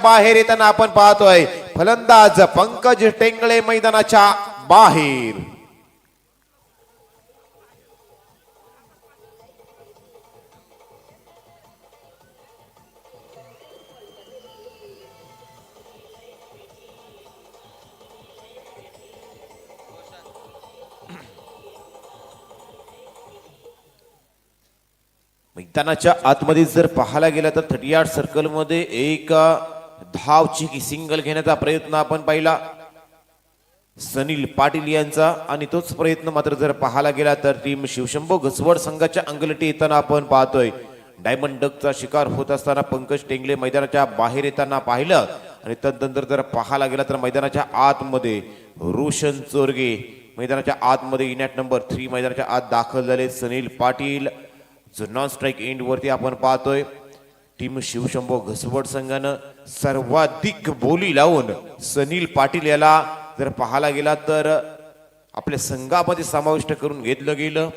बाहेर येताना आपण पाहतोय फलंदाज पंकज टेंगळे मैदानाच्या बाहेर. मैदानाच्या आतमध्ये जर पाहायला गेला तर 38 सर्कल मध्ये एक धावची सिंगल घेण्याचा प्रयत्न आपण पाहिला सनील पाटील यांचा, आणि तोच प्रयत्न मात्र जर पाहायला गेला तर टीम शिवशंभो घसवड संघाच्या अंगलटी येताना आपण पाहतोय डायमंड डकचा शिकार होत असताना पंकज टेंगळे मैदानाच्या बाहेर येताना पाहिलं. आणि तदनंतर जर पाहायला गेला तर मैदानाच्या आतमध्ये रोशन चोरगे मैदानाच्या आतमध्ये इनॅट नंबर 3 मैदानाच्या आत दाखल झाले. सनील पाटील जो नॉन स्ट्राईक एंड वरती आपण पाहतोय टीम शिवशंभो घसवड संघानं सर्वाधिक बोली लावून सनील पाटील याला जर पाहायला गेला तर आपल्या संघामध्ये समाविष्ट करून घेतलं गेलं.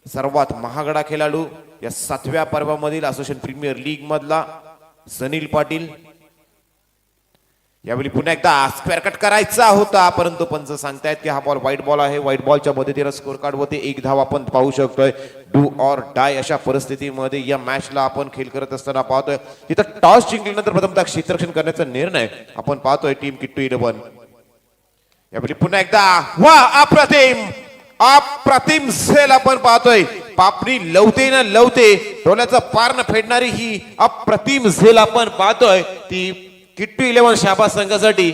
सर्वात महागडा खेळाडू या 7व्या पर्वामधील असोसिएशन प्रीमियर लीग मधला सनील पाटील. यावेळी पुन्हा एकदा स्क्वेअर कट करायचा होता परंतु पंच सांगतायत की हा बॉल व्हाईट बॉल आहे. व्हाईट बॉलच्या मदतीने स्कोर कार्ड वरती एक धाव आपण पाहू शकतोय. डू ऑर डाय अशा परिस्थितीमध्ये या मॅचला आपण खेळ करत असताना पाहतोय तिथं टॉस जिंकल्यानंतर प्रथमतः क्षेत्ररक्षण करण्याचा निर्णय आपण पाहतोय टीम किट्टू 11. यावेळी पुन्हा एकदा वा अप्रतिम सेल आपण पाहतोय. पापणी लवते ना लवते डोल्याचं पार न फेडणारी ही अप्रतिम सेल आपण पाहतोय ती किट्टू 11 शाबास संघासाठी.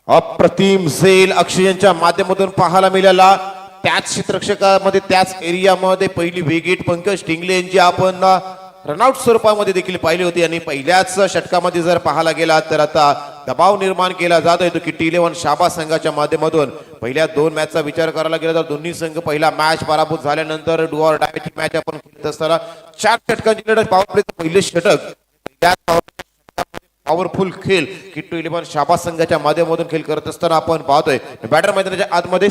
अप्रतिम झेल अक्षयच्या माध्यमातून पाहायला मिळाला. त्याच क्षेत्ररक्षकामध्ये त्याच एरियामध्ये पहिली विकेट पंकज टिंगले यांची आपण रनआउट स्वरूपामध्ये देखील पाहिली होती. आणि पहिल्याच षटकामध्ये जर पाहायला गेला तर आता दबाव निर्माण केला जातोय तो किट्टी 11 शाबास संघाच्या माध्यमातून. पहिल्या 2 मॅचचा विचार करायला गेला तर दोन्ही संघ पहिला मॅच पराभूत झाल्यानंतर डू ऑर डायची मॅच आपण खेळत असताना 4 षटकांची लढत पॉवर प्लेचं पहिले षटक पॉवरफुल खेळ किट्टू 11 शाबास संघाच्या माध्यमातून खेळ करत असताना आपण पाहतोय. बॅटर मैदानाच्या आतमध्ये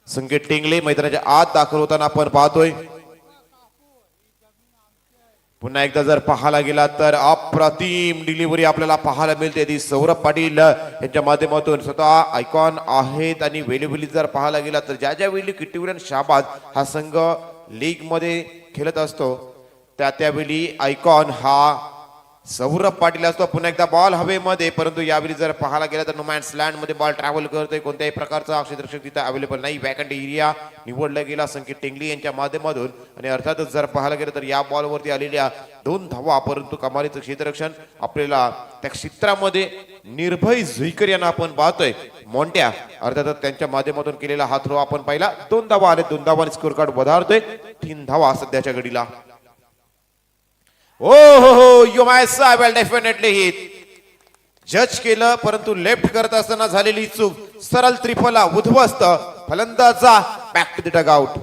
संकेत टेंगले मैदानाच्या आत दाखल होताना आपण पाहतोय. पुन्हा एकदा जर पाहायला गेला तर अप्रतिम डिलिव्हरी आपल्याला पाहायला मिळते ती सौरभ पाटील यांच्या माध्यमातून. स्वतः आयकॉन आहेत आणि वेळोवेळी जर पाहायला गेला तर ज्या वेळी किट्टू 11 शाबास हा संघ लीग मध्ये खेळत असतो त्यावेळी आयकॉन हा सौरभ पाटील असतो. पुन्हा एकदा बॉल हवेमध्ये परंतु यावेळी जर पाहायला गेला तर नो मॅन्स लँड मध्ये बॉल ट्रॅव्हल करतोय. कोणत्याही प्रकारचा क्षेत्ररक्षक तिथे अवेलेबल नाही. वॅकंट एरिया निवडला गेला संकेत टेंगली यांच्या माध्यमातून. आणि अर्थातच जर पाहायला गेलं तर या बॉलवरती आलेल्या 2 धावा परंतु कमालीचं क्षेत्ररक्षण आपल्याला त्या क्षेत्रामध्ये निर्भय झुईकर यांना आपण पाहतोय. मोंट्या अर्थातच त्यांच्या माध्यमातून केलेला हा थ्रो आपण पाहिला. 2 धावा आले. 2 धावांनी स्कोर कार्ड वधारतोय 3 धावा सध्याच्या घडीला. हो यू माय सा वेल डेफिनेटली हिट जज केलं परंतु लेफ्ट करत असताना झालेली चूक. सरळ त्रिफला उद्ध्वस्त फलंदाजा बॅक टू द डगआउट.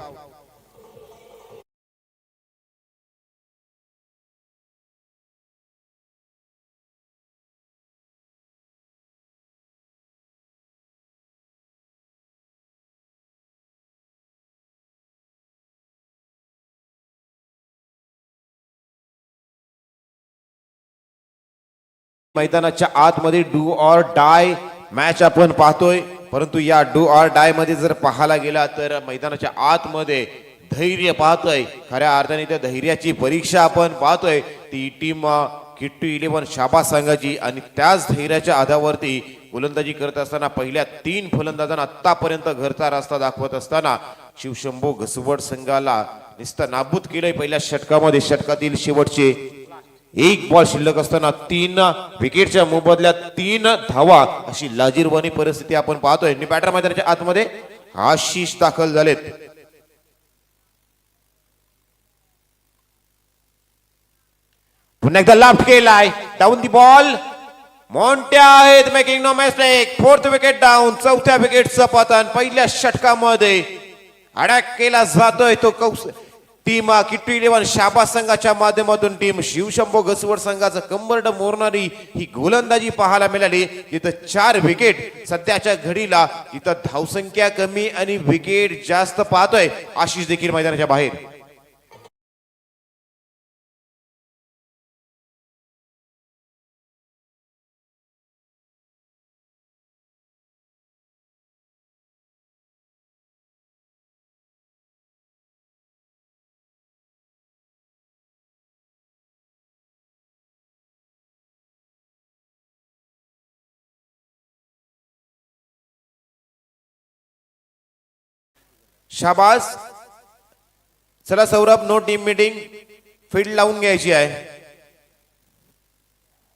मैदानाच्या आतमध्ये डू ऑर डाय मॅच आपण पाहतोय परंतु या डू ऑर डाय मध्ये जर पाहायला गेला तर मैदानाच्या आतमध्ये धैर्य पाहतोय. खऱ्या अर्थाने त्या धैर्याची परीक्षा आपण पाहतोय ती टीम किट्टू 11 शाबास संघाची. आणि त्याच धैर्याच्या आधारावरती गोलंदाजी करत असताना पहिल्या 3 फलंदाजांना आतापर्यंत घरचा रस्ता दाखवत असताना शिवशंभो घसवड संघाला नुसतं नाबूद केलंय. पहिल्या षटकामध्ये षटकातील शेवटचे 1 बॉल शिल्लक असताना 3 विकेटच्या मोबदल्यात 3 धावा अशी लाजीरवाणी परिस्थिती आपण पाहतोय. बॅटर मैदानाच्या आतमध्ये आशिष दाखल झालेत. पुन्हा एकदा लाफ्ट केलाय डाऊन दी बॉल मोंट्या आहेत making no mistake. Fourth wicket down. चौथ्या विकेटचं पतन पहिल्या षटकामध्ये अटॅक केला जातोय तो टीम किट्टी 11 शाबास संघाच्या माध्यमातून टीम शिवशंभो घसवड संघाचं कंबरड मोरणारी ही गोलंदाजी पाहायला मिळाली. इथं 4 विकेट सध्याच्या घडीला. इथं धावसंख्या कमी आणि विकेट जास्त पाहतोय. आशिष देखील मैदानाच्या बाहेर. शाबास. चला Saurabh, no team meeting. Field लावून घ्यायची आहे.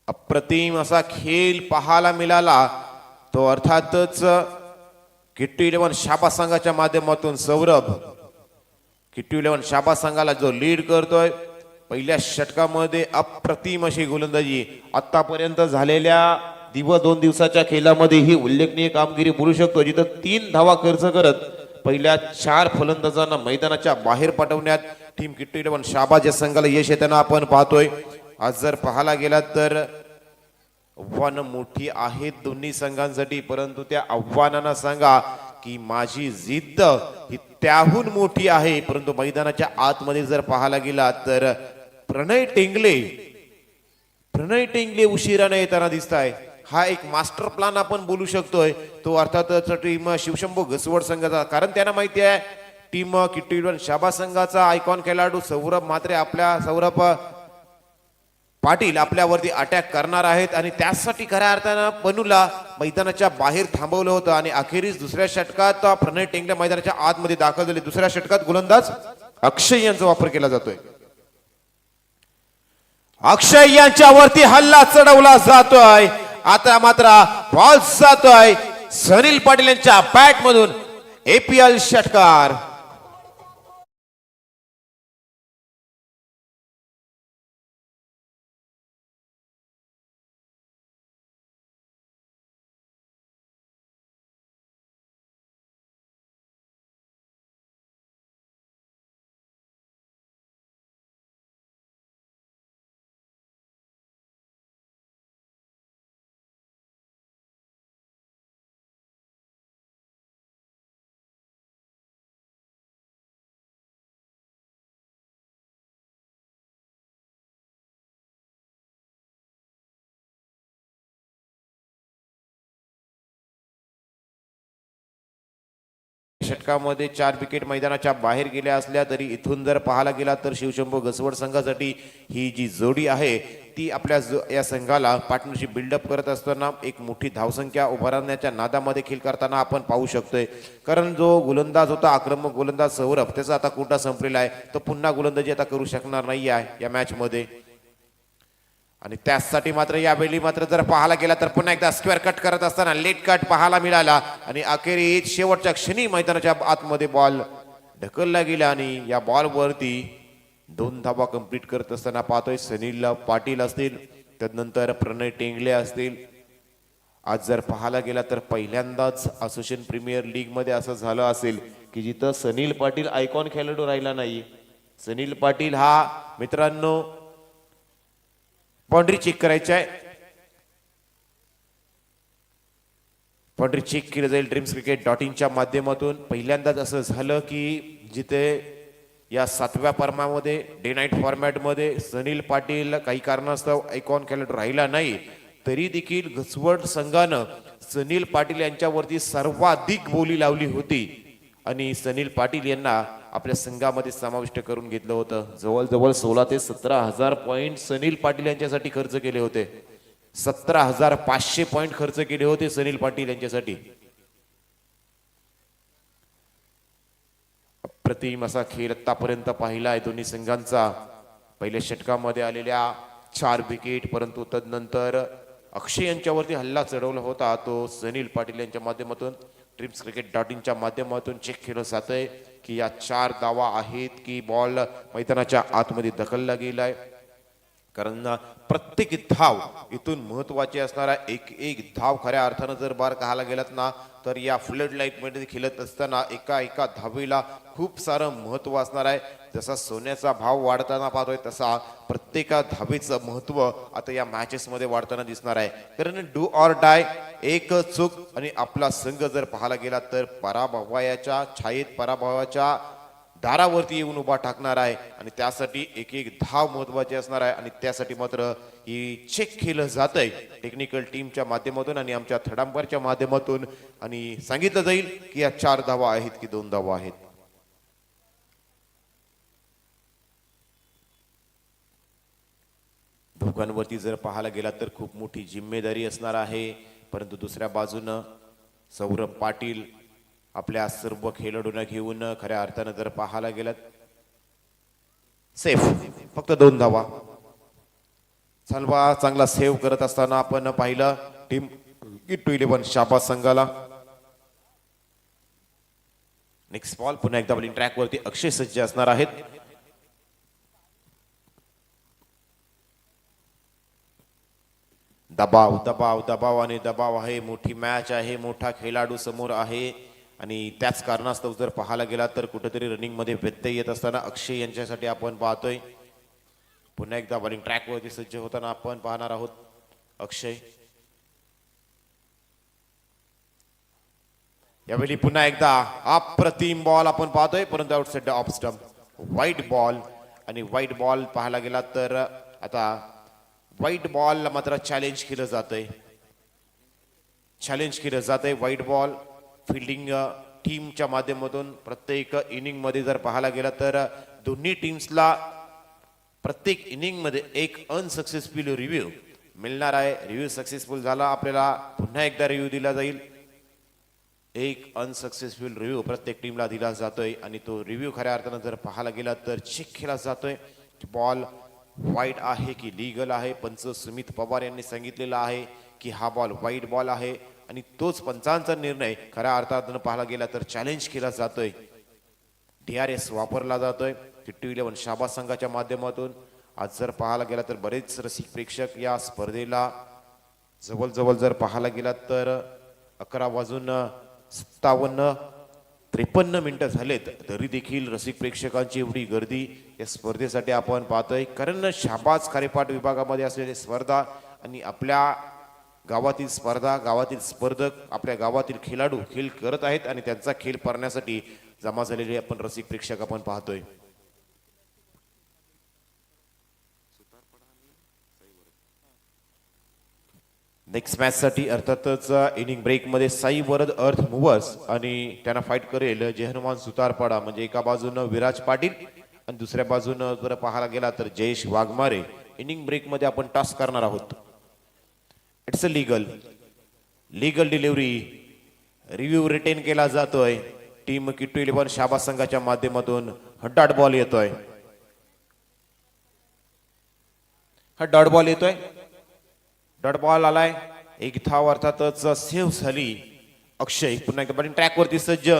अप्रतिम असा खेळ पाहायला मिळाला तो अर्थातच किट्टी 11 शाबास संघाच्या माध्यमातून सौरभ किट्टी 11 शाबास संघाला जो लीड करतोय. पहिल्या षटकामध्ये अप्रतिम अशी गोलंदाजी आतापर्यंत झालेल्या 2 दिवसाच्या खेळामध्ये ही उल्लेखनीय कामगिरी बोलू शकतो. जिथं 3 धावा खर्च करत पहिल्या 4 फलंदाजांना मैदानाच्या बाहेर पाठवण्यात टीम किट्टी 11 शाबास या संघाला यश येताना आपण पाहतोय. आज जर पाहायला गेला तर आव्हानं मोठी आहेत दोन्ही संघांसाठी, परंतु त्या आव्हानांना सांगा की माझी जिद्द ही त्याहून मोठी आहे. परंतु मैदानाच्या आतमध्ये जर पाहायला गेला तर प्रणय टेंगले उशिराने येताना दिसत आहे. हा एक मास्टर प्लान आपण बोलू शकतोय तो अर्थातच टीम शिवशंभो घसवड संघाचा. कारण त्यांना माहिती आहे टीम किट्टी 11 शाबास संघाचा आयकॉन खेळाडू सौरभ सौरभ पाटील आपल्यावरती अटॅक करणार आहेत आणि त्यासाठी खऱ्या अर्थानं पनूला मैदानाच्या बाहेर थांबवलं होतं आणि अखेरीस दुसऱ्या षटकात प्रणय टेंगले मैदानाच्या आतमध्ये दाखल झाले. दुसऱ्या षटकात गोलंदाज अक्षय यांचा वापर केला जातोय. अक्षय यांच्यावरती हल्ला चढवला जातोय. आता मात्र बॉल जातोय सनील पाटील यांच्या बॅट मधून. APL षटकार. षटकामध्ये 4 विकेट मैदानाच्या बाहेर गेल्या असल्या तरी इथून जर पाहायला गेला तर शिवशंभो घसवड संघासाठी ही जी जोडी आहे ती आपल्या या संघाला पार्टनरशिप बिल्डअप करत असताना एक मोठी धावसंख्या उभारण्याच्या नादामध्ये खेळ करताना आपण पाहू शकतोय. कारण जो गोलंदाज होता आक्रमक गोलंदाज सौरभ त्याचा आता कोटा संपलेला आहे. तो पुन्हा गोलंदाजी आता करू शकणार नाही आहे या मॅच मध्ये. आणि त्यासाठी मात्र यावेळी मात्र जर पाहायला गेला तर पुन्हा एकदा स्क्वेअर कट करत असताना लेट कट पाहायला मिळाला आणि अखेरीस शेवटच्या क्षणी मैदानाच्या आतमध्ये बॉल ढकलला गेला आणि या बॉल वरती 2 धावा कंप्लीट करत असताना पाहतोय सनील पाटील असतील, त्यानंतर प्रणय टेंगले असतील. आज जर पाहायला गेला तर पहिल्यांदाच असोसिएशन प्रीमियर लीग मध्ये असं झालं असेल की जिथं सनील पाटील आयकॉन खेळाडू राहिला नाही. सनील पाटील हा मित्रांनो बाउंड्री चेक करायची आहे. बाउंड्री चेक केलं जाईल dreamscricket.in माध्यमातून. पहिल्यांदाच असं झालं की जिथे या 7व्या पर्मामध्ये डे नाईट फॉर्मॅट मध्ये सनील पाटील काही कारणास्तव आयकॉन खेळाडू राहिला नाही तरी देखील घसवड संघानं सनील पाटील यांच्यावरती सर्वाधिक बोली लावली होती आणि सनील पाटील यांना आपल्या संघामध्ये समाविष्ट करून घेतलं होतं. जवळजवळ 16 ते 17,000 पॉइंट सनील पाटील यांच्यासाठी खर्च केले होते. 17,500 पॉइंट खर्च केले होते सनील पाटील यांच्यासाठी. अप्रतिम असा खेळ आतापर्यंत पाहिला आहे दोन्ही संघांचा. पहिल्या षटकामध्ये आलेल्या 4 विकेट, परंतु तदनंतर अक्षय यांच्यावरती हल्ला चढवला होता तो सनील पाटील यांच्या माध्यमातून dreamscricket.in माध्यमातून चेक केलं जातंय की या 4 धावा आहेत की बॉल मैदानाच्या आतमध्ये ढकलला गेलाय. कारण प्रत्येक धाव इथून महत्वाची असणार आहे. एक एक धाव खऱ्या अर्थानं जर बार पाहायला गेलात ना तर या फ्लड लाईट मध्ये खेळत असताना एका एका धावेला खूप सारं महत्व असणार आहे. जसा सोन्याचा भाव वाढताना पाहतोय तसा प्रत्येका धावेचं महत्व आता या मॅचेस मध्ये वाढताना दिसणार आहे. कारण डू ऑर डाय, एक चूक आणि आपला संघ जर पाहायला गेला तर पराभवाच्या छायेत पराभवाच्या दारावरती येऊन उभा टाकणार आहे आणि त्यासाठी एक एक धाव महत्वाची असणार आहे. आणि त्यासाठी मात्र ही चेक केलं जात आहे टेक्निकल टीमच्या माध्यमातून आणि आमच्या थर्ड अंपायरच्या माध्यमातून आणि सांगितलं जाईल की या 4 धावा आहेत की 2 धावा आहेत. दोघांवरती जर पाहायला गेला तर खूप मोठी जिम्मेदारी असणार आहे. परंतु दुसऱ्या बाजूनं सौरभ पाटील आपल्या सर्व खेळाडूंना घेऊन खऱ्या अर्थानं जर पाहायला गेलात सेफ फक्त 2 धावा. चालवा चांगला सेव्ह करत असताना आपण पाहिलं टीम किट्टू 11 शाबाद संघाला. नेक्स्ट बॉल पुन्हा एकदा बॉलिंग ट्रॅक वरती अक्षय सज्ज असणार आहेत. दबाव दबाव दबाव आणि दबाव आहे. मोठी मॅच आहे, मोठा खेळाडू समोर आहे आणि त्याच कारणास्तव जर पाहायला गेला तर कुठेतरी रनिंग मध्ये व्यत्यय येत असताना अक्षय यांच्यासाठी आपण पाहतोय. पुन्हा एकदा बॉलिंग ट्रॅक वरती सज्ज होताना आपण पाहणार आहोत अक्षय. यावेळी पुन्हा एकदा अप्रतिम बॉल आपण पाहतोय परंतु outside off stump white ball. आणि व्हाईट बॉल पाहायला गेला तर आता व्हाईट बॉल मात्र चॅलेंज केलं जातंय. चॅलेंज केलं जातंय व्हाईट बॉल. फिल्डिंग टीमच्या माध्यमातून प्रत्येक इनिंग मध्ये जर पाहायला गेला तर दोन्ही टीम्सला प्रत्येक इनिंग मध्ये एक अनसक्सेसफुल रिव्ह्यू मिळणार आहे. रिव्ह्यू सक्सेसफुल झाला आपल्याला पुन्हा एकदा रिव्ह्यू दिला जाईल. एक अनसक्सेसफुल रिव्ह्यू प्रत्येक टीमला दिला जातोय आणि तो रिव्ह्यू खऱ्या अर्थानं जर पाहायला गेला तर चेक केला जातोय बॉल वाईड आहे की लीगल आहे. पंच सुमित पवार यांनी सांगितलेलं आहे की हा बॉल वाईड बॉल आहे आणि तोच पंचांचा निर्णय खऱ्या अर्थानं पाहायला गेला तर चॅलेंज केला जातोय. DRS वापरला जातोय किट्टू 11 शाबाद संघाच्या माध्यमातून. आज जर पाहायला गेला तर बरेच रसिक प्रेक्षक या स्पर्धेला जवळ जर पाहायला गेला तर 11:57-53 मिनिटं झालेत तरी देखील रसिक प्रेक्षकांची एवढी गर्दी या स्पर्धेसाठी आपण पाहतोय. कारण शाबाज खारेपाट विभागामध्ये असलेली स्पर्धा आणि आपल्या गावातील स्पर्धा, गावातील स्पर्धक, आपल्या गावातील खेळाडू खेळ करत आहेत आणि त्यांचा खेळ पाहण्यासाठी जमा झालेले आपण रसिक प्रेक्षक आपण पाहतोय. नेक्स्ट मॅच साठी अर्थातच इनिंग ब्रेक मध्ये साई वरद अर्थ मूव्हर्स आणि त्यांना फाईट करेल जय हनुमान सुतारपाडा. म्हणजे एका बाजूनं विराज पाटील आणि दुसऱ्या बाजूनं जर पाहायला गेला तर जयेश वाघमारे. इनिंग ब्रेक मध्ये आपण टॉस करणार आहोत. It's a legal delivery. Review retain केला जातोय. टीम किट्टू 11 शाबाद संघाच्या माध्यमातून हा डॉट बॉल येतोय. हा डॉट बॉल येतोय. डॉट बॉल आलाय. एक धाव अर्थातच सेव्ह झाली. अक्षय पुन्हा एकदा बॉलिंग ट्रॅक वरती सज्ज.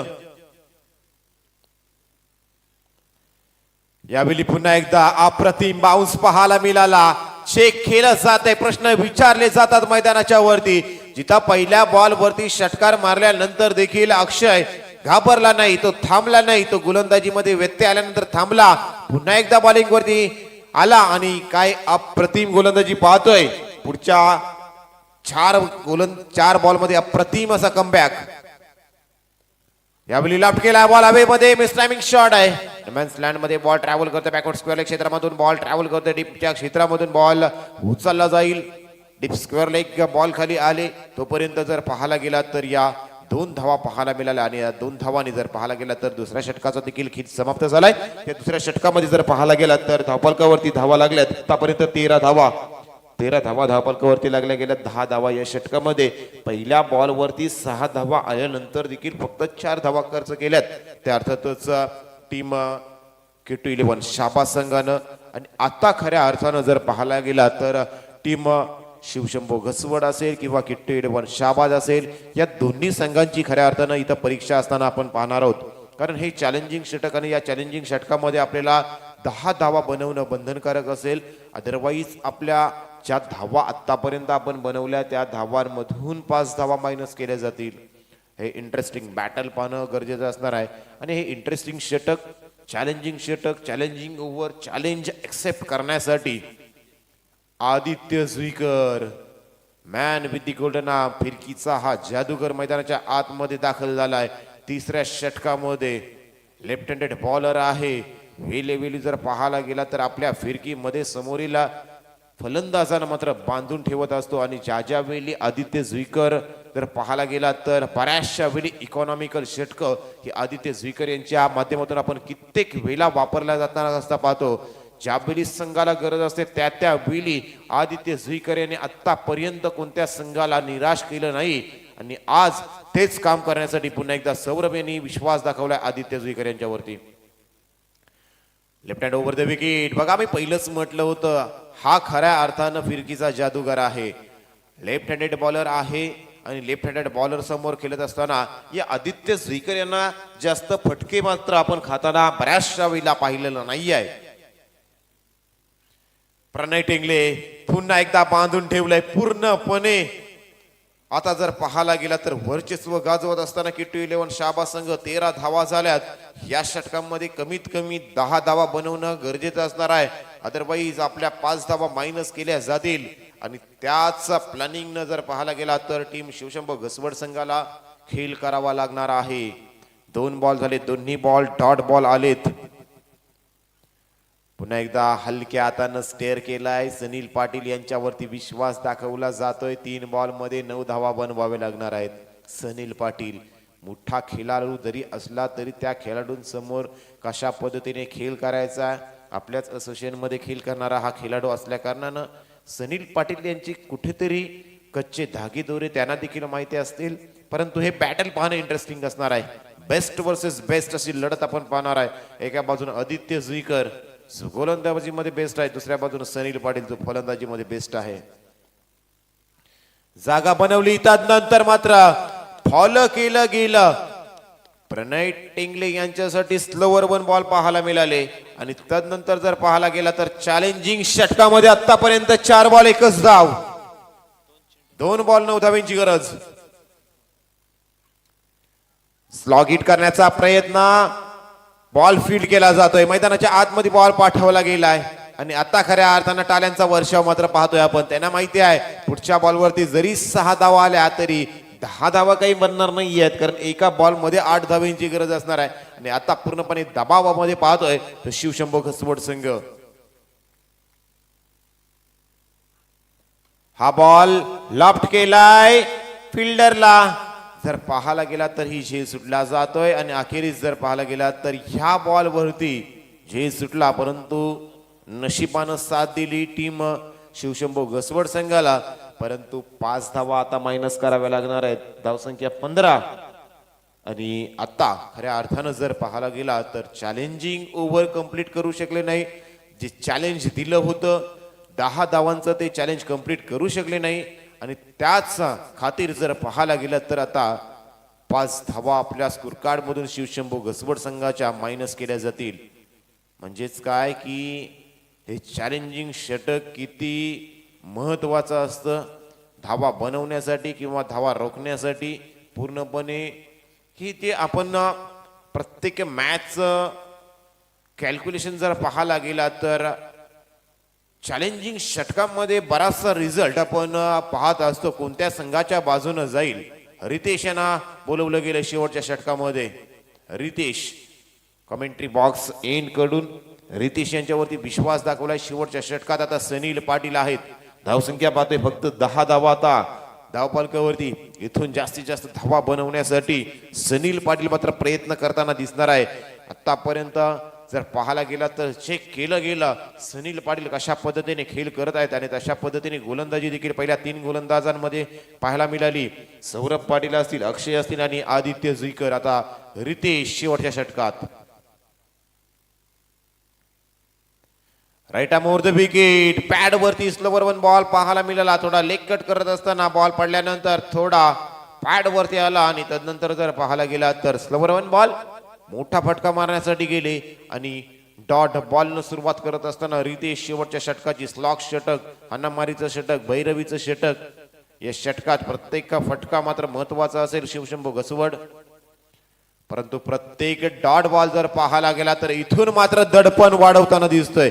यावेळी पुन्हा एकदा अप्रतिम बाउन्स पाहायला मिळाला. चेक केलं जात आहे. प्रश्न विचारले जातात मैदानाच्या वरती. जिथं पहिल्या बॉल वरती षटकार मारल्यानंतर देखील अक्षय घाबरला नाही, तो थांबला नाही, तो गोलंदाजीमध्ये व्यत्यय आल्यानंतर थांबला. पुन्हा एकदा बॉलिंग वरती आला आणि काय अप्रतिम गोलंदाजी पाहतोय. पुढच्या 4 बॉल मध्ये अप्रतिम असा कमबॅक. यावेळी लेफ्ट केला बॉल हवेमध्ये. मिस टायमिंग शॉट आहे. मॅन्स लँड मध्ये बॉल ट्रॅव्हल करतो. बॅकवर्ड स्क्वेअर लेग क्षेत्रामधून बॉल ट्रॅव्हल करतो. डीपच्या क्षेत्रामधून बॉल उचलला जाईल. डीप स्क्वेअर लेग बॉल खाली आले तोपर्यंत जर पाहायला गेला तर या 2 धावा पाहायला मिळाल्या आणि या 2 धावांनी जर पाहायला गेला तर दुसऱ्या षटकाचा देखील खेळ समाप्त झालाय. त्या दुसऱ्या षटकामध्ये जर पाहायला गेला तर धावफलकावरती धावा लागल्यात आतापर्यंत 13 धावा धावफलकावरती लागल्या गेल्या. 10 धावा या षटकामध्ये. पहिल्या बॉल वरती 6 धावा आल्यानंतर देखील फक्त 4 धावा खर्च केल्यात. त्या अर्थातच टीम किट्टू 11 शाबाद संघानं आणि आता खऱ्या अर्थानं जर पाहायला गेला तर टीम शिवशंभो घसवड असेल किंवा किट्टू 11 शाबाद असेल या दोन्ही संघांची खऱ्या अर्थानं इथं परीक्षा असताना आपण पाहणार आहोत. कारण हे चॅलेंजिंग षटक आणि या चॅलेंजिंग षटकामध्ये आपल्याला 10 धावा बनवणं बंधनकारक असेल. अदरवाईज आपल्या ज्या धावा आतापर्यंत आपण बनवल्या त्या धावांमधून 5 धावा मायनस केल्या जातील. हे इंटरेस्टिंग बॅटल पाहणं गरजेचं असणार आहे. आणि हे इंटरेस्टिंग षटक, चॅलेंजिंग षटक, चॅलेंजिंग ओव्हर, चॅलेंज एक्सेप्ट करण्यासाठी Aditya Juikar man with the golden arm फिरकीचा हा जादूगर मैदानाच्या आतमध्ये दाखल झालाय. तिसऱ्या षटकामध्ये लेफ्ट हँडेड बॉलर आहे. वेळोवेळी जर पाहायला गेला तर आपल्या फिरकीमध्ये समोरील फलंदाजांना मात्र बांधून ठेवत असतो. आणि ज्या वेळी आदित्य जुईकर जर पाहायला गेला तर बऱ्याचशा वेळी इकॉनॉमिकल षटक ही आदित्य जुईकर यांच्या माध्यमातून आपण कित्येक वेळा वापरल्या जाताना असता पाहतो. ज्यावेळी संघाला गरज असते त्या वेळी आदित्य जुईकर यांनी आतापर्यंत कोणत्या संघाला निराश केलं नाही. आणि आज तेच काम करण्यासाठी पुन्हा एकदा सौरभ यांनी विश्वास दाखवलाय आदित्य जुईकर यांच्यावरती. Left hand over the wicket. बघा मी पहिलंच म्हटलं होतं हा खऱ्या अर्थानं फिरकीचा जादूगार आहे. लेफ्ट हँडेड बॉलर आहे आणि लेफ्ट हँडेड बॉलर समोर खेळत असताना या आदित्य जुईकर यांना जास्त फटके मात्र आपण खाताना बऱ्याचशा वेळेला पाहिलेलं नाही आहे. प्रणय टेंगले पुन्हा एकदा बांधून ठेवलंय पूर्णपणे. आता जर पाहायला गेला तर वर्चस्व गाजवत असताना किट्टू 11 शाबा संघ 13 धावा झाल्यात. या षटकांमध्ये कमीत कमी 10 धावा बनवणं गरजेचं असणार आहे. अदरवाईज आपल्या 5 धावा मायनस केल्या जातील. आणि त्याच प्लॅनिंगनं जर पाहायला गेला तर टीम शिवशंभो घसवड संघाला खेळ करावा लागणार आहे. 2 बॉल झाले, दोन्ही बॉल डॉट बॉल आलेत. पुन्हा एकदा हलक्या हातानं स्टेअर केलाय. सनील पाटील यांच्यावरती विश्वास दाखवला जातोय. 3 बॉल मध्ये 9 धावा बनवावे लागणार आहेत. सनील पाटील मोठा खेळाडू जरी असला तरी त्या खेळाडूंसमोर कशा पद्धतीने खेळ करायचा, आपल्याच असोसिएशन मध्ये खेळ करणारा हा खेळाडू असल्या कारणानं सनील पाटील यांची कुठेतरी कच्चे धागेदोरे त्यांना देखील माहिती असतील. परंतु हे बॅटल पाहणं इंटरेस्टिंग असणार आहे. बेस्ट वर्सेस बेस्ट अशी लढत आपण पाहणार आहे. एका बाजूने आदित्य जुईकर जो गोलंदाजीमध्ये बेस्ट आहे, दुसऱ्या बाजूने सनील पाटील जो फलंदाजीमध्ये बेस्ट आहे. जागा बनवली त्यानंतर मात्र फॉलो केलं गेलं. प्रणय टेंगले यांच्यासाठी स्लोवर 1 बॉल पाहायला मिळाले. आणि त्यानंतर जर पाहायला गेला तर चॅलेंजिंग षटकामध्ये आतापर्यंत 4 बॉल 1 धाव, 2 बॉल 9 धावांची गरज. स्लॉग हिट करण्याचा प्रयत्न, बॉल फील्ड केला जातोय. मैदानाच्या आतमध्ये बॉल पाठवला गेलाय. आणि आता खऱ्या अर्थानं टाळ्यांचा वर्षाव मात्र पाहतोय आपण. त्यांना माहिती आहे पुढच्या बॉलवरती जरी 6 धावा आल्या तरी 10 धावा काही बनणार नाही आहेत, कारण एका बॉल मध्ये 8 धावांची गरज असणार आहे. आणि आता पूर्णपणे दबावामध्ये पाहतोय तर शिवशंभो घसवड संघ. हा बॉल लॉफ्ट केलाय फिल्डरला. जर पाहायला गेला तर ही झेल सुटला जातोय. आणि अखेरीस जर पाहायला गेला तर ह्या बॉल वरती झेल सुटला, परंतु नशिबानं साथ दिली टीम शिवशंभो घसवड संघाला. परंतु 5 धावा आता मायनस कराव्या लागणार आहेत. धावसंख्या 15. आणि आता खऱ्या अर्थानं जर पाहायला गेला तर चॅलेंजिंग ओव्हर कंप्लीट करू शकले नाही. जे चॅलेंज दिलं होतं 10 धावांचं ते चॅलेंज कंप्लीट करू शकले नाही. आणि त्याच खातीर जर पाहायला गेलं तर आता 5 धावा आपल्या स्कोर कार्ड मधून शिवशंभो घसवड संघाच्या मायनस केल्या जातील. म्हणजेच काय की हे चॅलेंजिंग षटक किती महत्वाचं असतं धावा बनवण्यासाठी किंवा धावा रोखण्यासाठी. पूर्णपणे की ते आपण प्रत्येक मॅच कॅल्क्युलेशन जर पाहायला गेला तर चॅलेंजिंग षटकांमध्ये बराचसा रिझल्ट आपण पाहत असतो कोणत्या संघाच्या बाजूने जाईल. रितेश यांना बोलवलं गेलं शेवटच्या षटकामध्ये. रितेश कमेंट्री बॉक्स एंड कडून रितेश यांच्यावरती विश्वास दाखवलाय शेवटच्या षटकात. आता सनील पाटील आहेत. धावसंख्या पाहतोय फक्त 10 धावा. आता धावपालकावरती इथून जास्तीत जास्त धावा बनवण्यासाठी सनील पाटील मात्र प्रयत्न करताना दिसणार आहे. आतापर्यंत जर पाहायला गेला तर चेक केलं गेलं सनील पाटील कशा पद्धतीने खेळ करत आहेत. आणि तशा पद्धतीने गोलंदाजी देखील पहिल्या 3 गोलंदाजांमध्ये पाहायला मिळाली. सौरभ पाटील असतील, अक्षय असतील आणि आदित्य जुईकर. आता रितेश शेवटच्या षटकात. Right arm over the wicket. Pad वरती स्लोवर 1 बॉल पाहायला मिळाला. थोडा लेग कट करत असताना बॉल पडल्यानंतर थोडा पॅड वरती आला. आणि त्यानंतर जर पाहायला गेला तर स्लोवर 1 बॉल मोठा फटका मारण्यासाठी गेले आणि डॉट बॉल न सुरुवात करत असताना रितेश शेवटच्या षटकाची स्लॉक षटक, हाणामारीचं षटक, भैरवीचं षटक, या षटकात प्रत्येक फटका मात्र महत्वाचा असेल शिवशंभू घसवड. परंतु प्रत्येक डॉट बॉल जर पाहायला गेला तर इथून मात्र दडपण वाढवताना दिसतोय.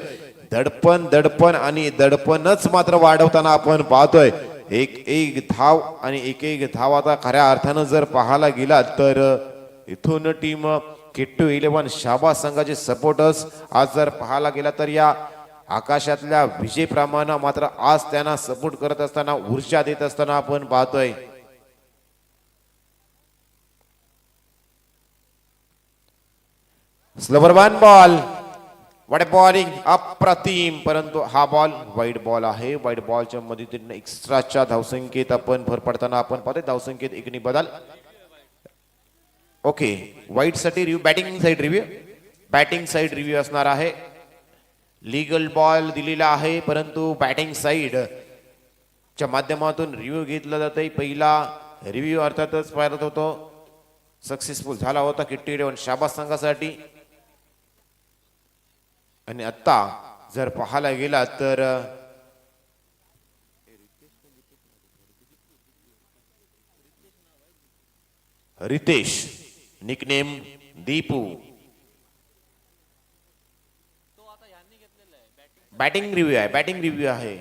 दडपण दडपण आणि दडपणच मात्र वाढवताना आपण पाहतोय. एक एक धाव आणि एक एक धाव आता खऱ्या अर्थानं जर पाहायला गेला तर इथून टीम किट्टू 11 शाबास संघाचे सपोर्टर्स आज जर पाहायला गेला तर या आकाशातल्या विजेप्रमाणे मात्र आज त्यांना सपोर्ट करत असताना ऊर्जा देत असताना आपण पाहतोय. स्लोवर बॉल, वाईट बॉलिंग अप्रतिम, परंतु हा बॉल वाईट बॉल आहे. वाईट बॉलच्या मदतीने एक्स्ट्राच्या धावसंख्येत आपण भर पडताना आपण पाहतोय. धावसंख्येत एकनी बदल. ओके, वाईट साठी review, batting side review, batting side review असणार आहे. लीगल बॉल दिलेला आहे परंतु बॅटिंग साइड च्या माध्यमातून रिव्ह्यू घेतला जातोय. पहिला रिव्ह्यू अर्थातच पाहत होतो सक्सेसफुल झाला होता किट्टू 11 शाबास संघासाठी. आणि आता जर पाहायला गेला तर Ritesh nickname Deepu, batting review आहे, बॅटिंग रिव्ह्यू आहे.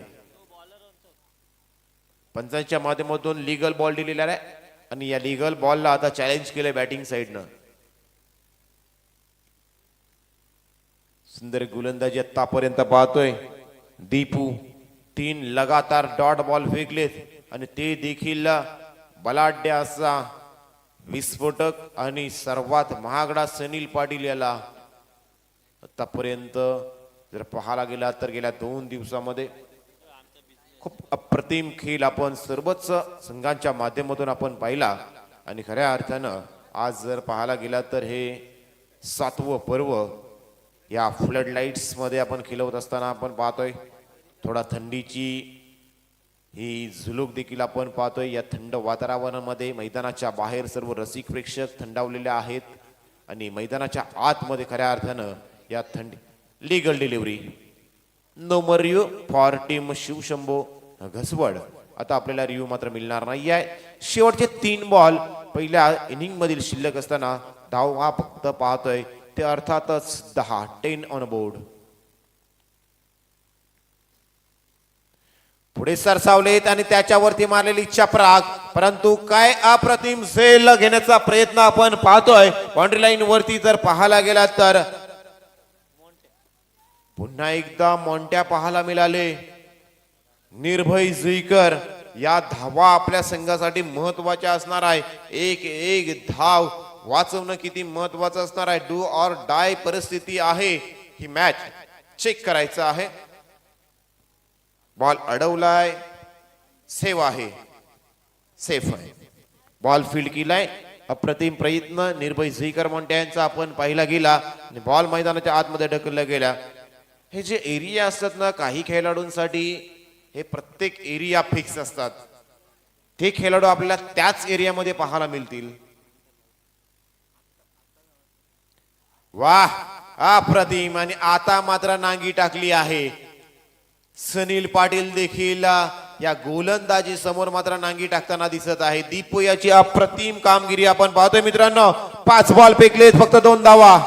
पंचांच्या माध्यमातून लीगल बॉल दिलेला आहे आणि या लीगल बॉलला आता चॅलेंज केलंय बॅटिंग साइडनं. सुंदर गोलंदाजी आतापर्यंत पाहतोय दीपू. 3 लगातार डॉट बॉल फेकलेत आणि ते देखील बलाढ्य असा विस्फोटक आणि सर्वात महागडा सनील पाटील याला आतापर्यंत जर पाहायला गेला तर गेल्या 2 दिवसामध्ये खूप अप्रतिम खेळ आपण सर्वच संघांच्या माध्यमातून आपण पाहिला. आणि खऱ्या अर्थानं आज जर पाहायला गेला तर हे 7वं पर्व या फ्लड लाईट्स मध्ये आपण खेळवत असताना आपण पाहतोय. थोडा थंडीची ही झुलूक देखील आपण पाहतोय. या थंड वातावरणामध्ये मैदानाच्या बाहेर सर्व रसिक प्रेक्षक थंडावलेले आहेत आणि मैदानाच्या आतमध्ये खऱ्या अर्थानं या थंडी. Legal delivery, no more review for team Shivshambhu Ghaswad. आता आपल्याला रिव्ह्यू मात्र मिळणार नाही आहे. शेवटचे 3 बॉल पहिल्या इनिंग मधील शिल्लक असताना धाव हा फक्त पाहतोय ते अर्थातच 10 ऑन बोर्ड. पुढे सरसावलेत आणि त्याच्यावरती मारलेली चपराक, परंतु काय अप्रतिम झेल घेण्याचा प्रयत्न आपण पाहतोय. बाउंड्री लाईन वरती जर पाहायला गेला तर पुन्हा एकदा मोंट्या पाहायला मिळाले. निर्भय जुईकर, या धावा आपल्या संघासाठी महत्वाच्या असणार आहे. एक एक धाव वाचवणं किती महत्वाचं असणार आहे. डू ऑर डाय परिस्थिती आहे ही. मॅच चेक करायचं आहे. बॉल अडवलाय, सेव आहे, सेफ आहे. बॉल फील्ड केलाय. अप्रतिम प्रयत्न निर्भय झुईकर मोंट्या यांचा आपण पाहिला गेला आणि बॉल मैदानाच्या आतमध्ये ढकलला गेला. हे जे एरिया असतात ना काही खेळाडूंसाठी, हे प्रत्येक एरिया फिक्स असतात. ते खेळाडू आपल्याला त्याच एरियामध्ये पाहायला मिळतील. वाह, अप्रतिम. आणि आता मात्र नांगी टाकली आहे. सनील पाटील देखील या गोलंदाजी समोर मात्र नांगी टाकताना दिसत आहे. दीपू याची अप्रतिम कामगिरी आपण पाहतोय मित्रांनो. 5 बॉल फेकलेत, फक्त 2 धावा.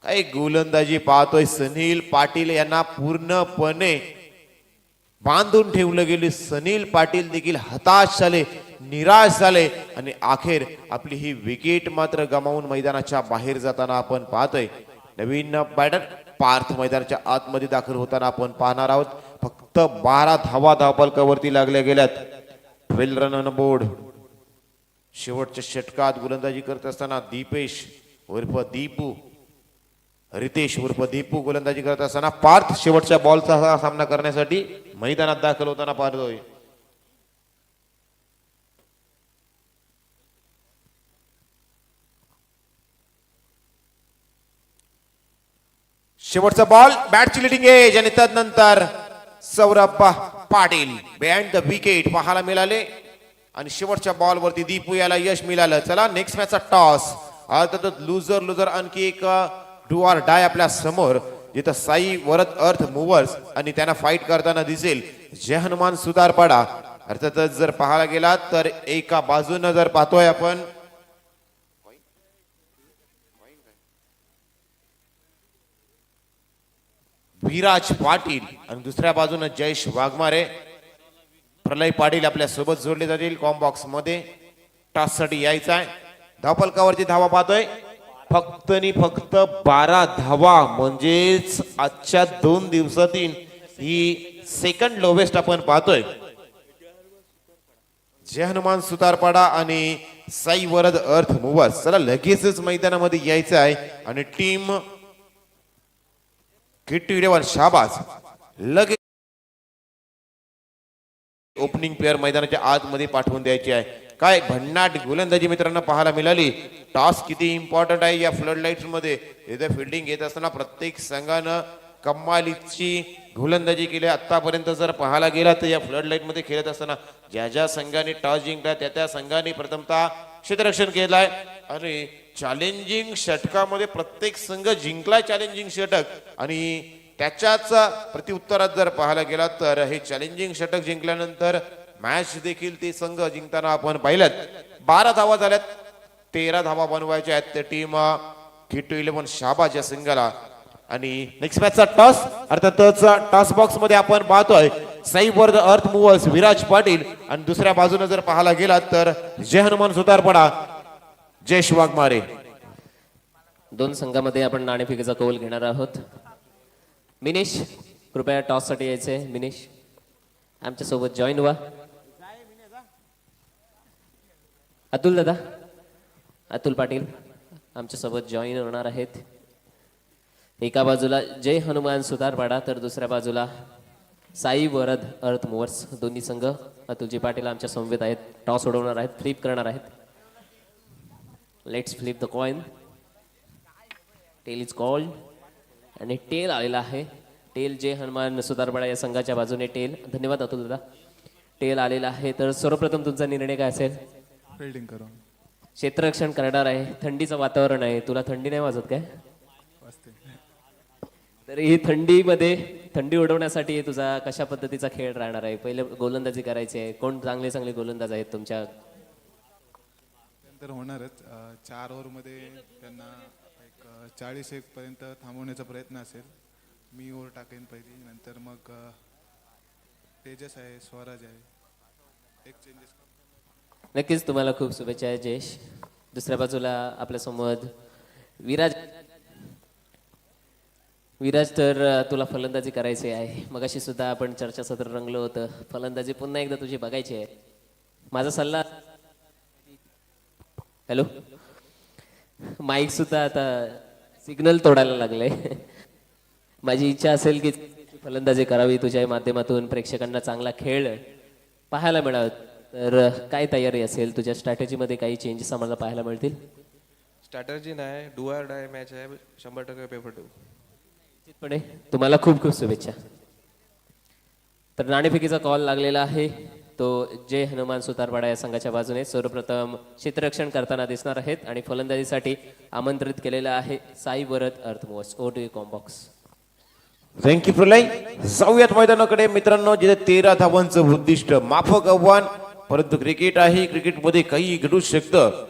काही गोलंदाजी पाहतोय. सनील पाटील यांना पूर्णपणे बांधून ठेवलं गेले. सनील पाटील देखील हताश झाले, निराश झाले आणि अखेर आपली ही विकेट मात्र गमावून मैदानाच्या बाहेर जाताना आपण पाहतोय. नवीन बॅटर पार्थ मैदानाच्या आतमध्ये दाखल होताना आपण पाहणार आहोत. फक्त 12 धावा धावफलकावरती लागल्या गेल्यात. 12 रन ऑन बोर्ड. शेवटच्या षटकात गोलंदाजी करत असताना दीपेश उर्फ दीपू, रितेश उर्फ दीपू गोलंदाजी करत असताना पार्थ शेवटच्या बॉलचा सामना करण्यासाठी मैदानात दाखल होताना पाहतोय. शेवटचा बॉल, बॅटची लिडिंग एज आणि तदनंतर Saurabh Patil behind the wicket पाहायला मिळाले आणि शेवटच्या बॉल वरती दीपू याला यश मिळालं. चला नेक्स्ट मॅचचा टॉस. अर्थातच लुजर आणखी एक डू ऑर डाय आपल्या समोर, जिथं साई वरद अर्थ मूव्हर्स आणि त्यांना फाईट करताना दिसेल जय हनुमान सुतारपाडा. अर्थातच जर पाहायला गेला तर एका बाजूनं जर पाहतोय आपण विराज पाटील आणि दुसऱ्या बाजूनं जयेश वाघमारे, प्रलय पाटील आपल्या सोबत जोडले जातील. कॉम्बॉक्स मध्ये टॉस साठी यायचा आहे. धावपलकावरती धावा पाहतोय फक्त आणि फक्त 12 धावा, म्हणजेच आजच्या 2 दिवसातील ही सेकंड लोवेस्ट आपण पाहतोय. जय हनुमान सुतारपाडा आणि साई वरद अर्थ मूव्हर्स. चला लगेचच मैदानामध्ये यायचं आहे आणि टीम किट 11 शाबाज लगेच ओपनिंग पेअर मैदानाच्या आतमध्ये पाठवून द्यायची आहे. काय भन्नाट गोलंदाजी मित्रांनो पाहायला मिळाली. टॉस किती इम्पॉर्टंट आहे या फ्लड लाईट्स मध्ये. इथे फिल्डिंग घेत असताना प्रत्येक संघानं कमालीची गोलंदाजी केली. आतापर्यंत जर पाहायला गेला तर या फ्लड लाईट मध्ये खेळत असताना ज्या ज्या संघाने टॉस जिंकला त्या त्या संघाने प्रथमतः क्षेत्ररक्षण केलंय आणि चॅलेंजिंग षटकामध्ये प्रत्येक संघ जिंकलाय चॅलेंजिंग षटक. आणि त्याच्याच प्रत्युत्तरात जर पाहायला गेला तर हे चॅलेंजिंग षटक जिंकल्यानंतर मॅच देखील ते संघ जिंकताना आपण पाहिल्यात. 12 धावा झाल्यात, 13 धावा बनवायच्या आहेत त्या टीम किट 11 शाबाज या संघाला. आणि नेक्स्ट मॅचचा टॉस अर्थातच टॉस बॉक्स मध्ये आपण पाहतोय साई वर्ध अर्थ मूव्हर्स विराज पाटील आणि दुसऱ्या बाजूने जर पाहायला गेला तर जय हनुमान सुतारपाडा जयेश वाघमारे. दोन संघामध्ये आपण नाणेफेकीचा कौल घेणार आहोत. मिनेश कृपया टॉस साठी यायचे. मिनेश आमच्या सोबत जॉईन व्हा. अतुल दादा, अतुल पाटील आमच्या सोबत जॉईन होणार आहेत. एका बाजूला जय हनुमान सुतारपाडा तर दुसऱ्या बाजूला साई वरद अर्थ मूव्हर्स. दोन्ही संघ अतुलजी पाटील आमच्या समवेत आहेत. टॉस उडवणार आहेत, फ्लिप करणार आहेत. Let's flip the coin. Tail is called आणि टेल आलेला आहे. टेल जय हनुमान सुतारपाडा या संघाच्या बाजूने टेल. धन्यवाद अतुल दादा. टेल आलेला आहे. तर सर्वप्रथम तुमचा निर्णय काय असेल? फिल्डिंग करून क्षेत्ररक्षण करणार आहे. थंडीचं वातावरण आहे. तुला थंडी नाही वाजत काय? तर ही थंडीमध्ये थंडी उडवण्यासाठी तुझा कशा पद्धतीचा खेळ राहणार आहे? पहिले गोलंदाजी करायची आहे. कोण चांगले चांगले गोलंदाज आहेत तुमच्या? नंतर होणारच 4 ओव्हरमध्ये त्यांना एक 40-1 पर्यंत थांबवण्याचा प्रयत्न असेल. मी ओव्हर टाकेन पहिली, नंतर मग तेजस आहे, स्वराज आहे, एक चेंजेस. नक्कीच तुम्हाला खूप शुभेच्छा आहे जयेश. दुसऱ्या बाजूला आपल्यासमोर विराज. विराज तर तुला फलंदाजी करायची आहे. मगाशी सुद्धा आपण चर्चासत्र रंगलो होतं. फलंदाजी पुन्हा एकदा तुझी बघायची आहे. माझा सल्ला. हॅलो, माईक सुद्धा आता सिग्नल तोडायला लागले. माझी इच्छा असेल की फलंदाजी करावी तुझ्या माध्यमातून, प्रेक्षकांना चांगला खेळ पाहायला मिळावा. तर काय तयारी असेल तुझ्या स्ट्रॅटेजीमध्ये? काही चेंजेस आम्हाला पाहायला मिळतील? स्ट्रॅटर्जी नाही, डू ऑर डाय मॅच आहे. 100% पेपर टू. निश्चितपणे तुम्हाला खूप खूप शुभेच्छा. तर नाणेफेकीचा कॉल लागलेला आहे. तो जय हनुमान सुतारपाडा या संघाच्या बाजूने सर्वप्रथम क्षेत्ररक्षण करताना दिसणार आहेत आणि फलंदाजीसाठी आमंत्रित केलेलं आहे साई वरद अर्थ मूव्हर्स. ओ टू कॉम्बॉक्स. थँक्यू प्रलय. जाऊयात मैदानाकडे मित्रांनो, जिथे 13 धावांचं उद्दिष्ट माफक आव्हान. परंतु क्रिकेट आहे, क्रिकेटमध्ये काही घडू शकतं.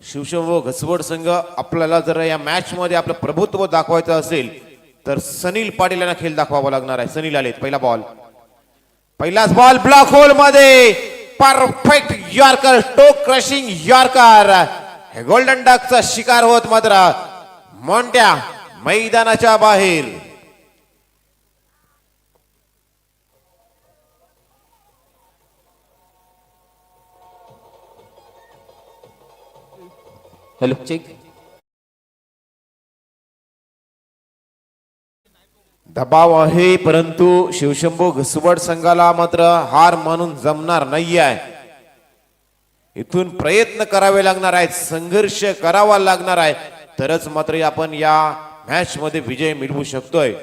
शिवशंभो घसवड संघ आपल्याला जर या मॅच मध्ये आपलं प्रभुत्व दाखवायचं असेल तर सनील पाटील यांना खेळ दाखवावा लागणार आहे. सनील आलेत. पहिला बॉल, पहिलाच बॉल ब्लॉक होल मध्ये परफेक्ट यॉर्कर, टोक क्रशिंग यॉर्कर. हे गोल्डन डकचा शिकार होत मात्र मोंट्या मैदानाच्या बाहेर. Hello, check. दबाव आहे, परंतु शिवशंभो घसवड संघाला मात्र हार मानून जमणार नाही आहे. इथून प्रयत्न करावे लागणार आहेत, संघर्ष करावा लागणार आहे, तरच मात्र आपण या मॅच मध्ये विजय मिळवू शकतोय.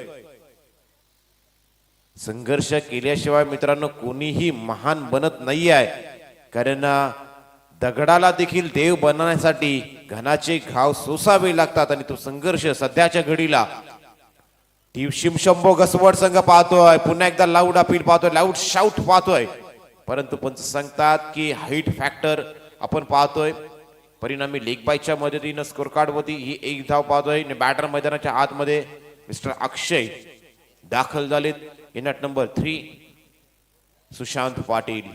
संघर्ष केल्याशिवाय मित्रांनो कोणीही महान बनत नाही आहे. कारण दगडाला देखील देव बनवण्यासाठी घनाचे घाव सोसावे लागतात आणि तो संघर्ष सध्याच्या घडीला टीम शिमशंभो घसवड संघ पाहतोय. पुन्हा एकदा लाऊड अपील पाहतोय, लाऊड शाऊट पाहतोय, परंतु पंच सांगतात की हाईट फॅक्टर आपण पाहतोय. परिणामी लेग बायच्या मदतीनं स्कोर कार्ड वरती ही एक धाव पाहतोय. बॅटर मैदानाच्या आतमध्ये मिस्टर अक्षय दाखल झालेत. In at number 3 Sushant Patil.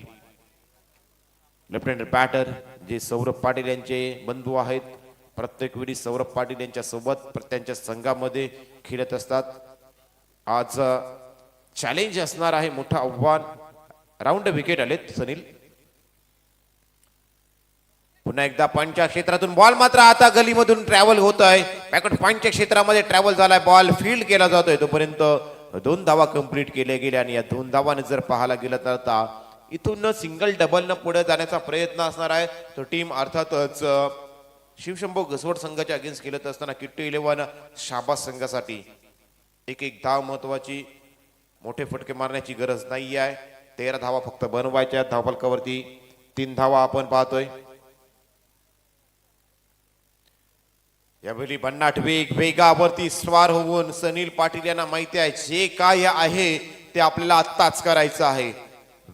Left hand batter जे सौरभ पाटील यांचे बंधू आहेत. प्रत्येक वेळी सौरभ पाटील यांच्या सोबत त्यांच्या संघामध्ये खेळत असतात. आज चॅलेंज असणार आहे, मोठं आव्हान. राऊंड विकेट आलेत सनील. पुन्हा एकदा पॉईंटच्या क्षेत्रातून बॉल मात्र आता गलीमधून ट्रॅव्हल होत आहे. बॅकवर्ड पॉईंटच्या क्षेत्रामध्ये ट्रॅव्हल झालाय, बॉल फील्ड केला जातोय. तोपर्यंत 2 धावा कंप्लीट केल्या गेल्या आणि या 2 धावाने जर पाहायला गेलं तर आता इथून सिंगल डबल न पुढे जाण्याचा प्रयत्न असणार आहे. तो टीम अर्थातच शिवशंभो घसवड संघाच्या अगेन्स्ट खेळत असताना किट्टू 11 शाबास संघासाठी एक धाव महत्वाची. मोठे फटके मारण्याची गरज नाही आहे. 13 धावा फक्त बनवायच्या. धावफलकावरती 3 धावा आपण पाहतोय. यावेळी भन्नाट वेगावरती स्वार होऊन सनील पाटील यांना माहिती आहे जे काय आहे ते आपल्याला आत्ताच करायचं आहे.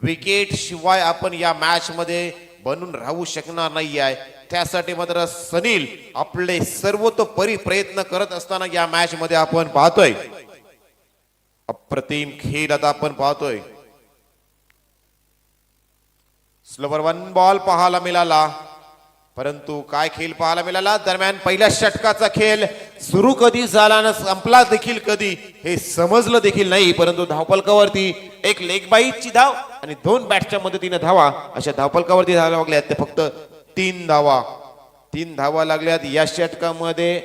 विकेट शिवाय आपण या मॅच मध्ये बनून राहू शकणार नाही आहे. त्यासाठी मात्र सनील आपले सर्वतोपरी प्रयत्न करत असताना या मॅच मध्ये आपण पाहतोय. अप्रतिम खेळ आता आपण पाहतोय. स्लोवर 1 बॉल पाहायला मिळाला, परंतु काय खेळ पाहायला मिळाला. दरम्यान पहिल्या षटकाचा खेळ सुरू कधी झाला ना संपला देखील कधी हे समजलं देखील नाही. परंतु धावफलकावरती एक लेग बाईची धाव आणि 2 बॅटच्या मदतीने धावा, अशा धावफलकावरती धावा लागल्यात. ते फक्त 3 धावा लागल्यात या षटकामध्ये.